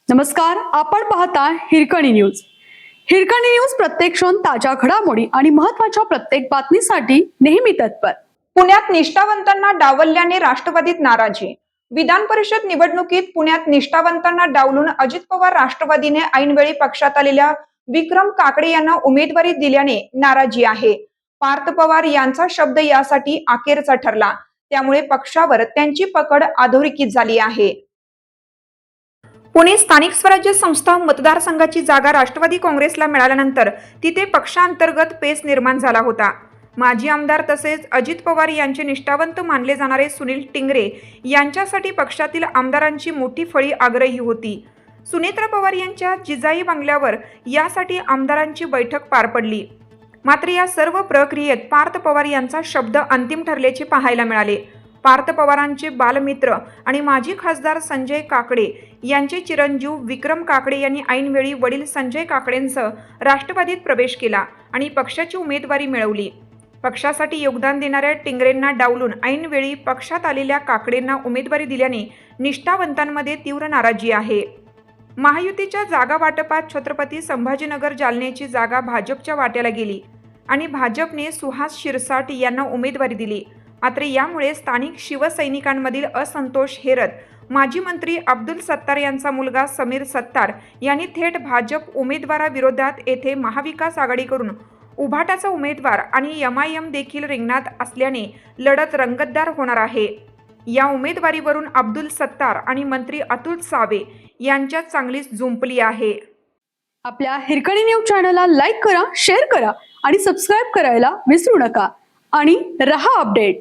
नमस्कार, आपण पाहता हिरकणी न्यूज. हिरकणी न्यूज प्रत्येक क्षण ताज्या घडामोडी आणि महत्त्वाच्या प्रत्येक बातमीसाठी नेहमी तत्पर. पुण्यात निष्ठावंतांना डावलल्याने राष्ट्रवादीत नाराजी. विधान परिषद निवडणुकीत पुण्यात निष्ठावंतांना डावलून अजित पवार राष्ट्रवादीने ऐनवेळी पक्षात आलेल्या विक्रम काकडे यांना उमेदवारी दिल्याने नाराजी आहे. पार्थ पवार यांचा शब्द यासाठी अखेरचा ठरला, त्यामुळे पक्षावर त्यांची पकड अधोरेखित झाली आहे. पुणे स्थानिक स्वराज्य संस्था मतदारसंघाची जागा राष्ट्रवादी काँग्रेसला मिळाल्यानंतर तिथे पक्षांतर्गत पेच निर्माण झाला होता. माजी आमदार तसेच अजित पवार यांचे निष्ठावंत मानले जाणारे सुनील टिंगरे यांच्यासाठी पक्षातील आमदारांची मोठी फळी आग्रही होती. सुनेत्रा पवार यांच्या जिजाई बंगल्यावर यासाठी आमदारांची बैठक पार पडली. मात्र या सर्व प्रक्रियेत पार्थ पवार यांचा शब्द अंतिम ठरल्याचे पाहायला मिळाले. पार्थ पवारांचे बालमित्र आणि माजी खासदार संजय काकडे यांचे चिरंजीव विक्रम काकडे यांनी ऐनवेळी वडील संजय काकडेंसह राष्ट्रवादीत प्रवेश केला आणि पक्षाची उमेदवारी मिळवली. पक्षासाठी योगदान देणाऱ्या टिंगरेंना डावलून ऐनवेळी पक्षात आलेल्या काकडेंना उमेदवारी दिल्याने निष्ठावंतांमध्ये तीव्र नाराजी आहे. महायुतीच्या जागा वाटपात छत्रपती संभाजीनगर जालन्याची जागा भाजपच्या वाट्याला गेली आणि भाजपने सुहास शिरसाट यांना उमेदवारी दिली. मात्र यामुळे स्थानिक शिवसैनिकांमधील असंतोष हेरत माजी मंत्री अब्दुल सत्तार यांचा मुलगा समीर सत्तार यांनी थेट भाजप उमेदवाराविरोधात येथे महाविकास आघाडी करून उभाटाचा उमेदवार आणि एमआयएम देखील रिंगणात असल्याने लढत रंगतदार होणार आहे. या उमेदवारीवरून अब्दुल सत्तार आणि मंत्री अतुल सावे यांच्यात चांगलीच जुंपली आहे. आपल्या हिरकणी न्यूज चॅनलला लाईक करा, शेअर करा आणि सबस्क्राईब करायला विसरू नका आणि रहा अपडेट.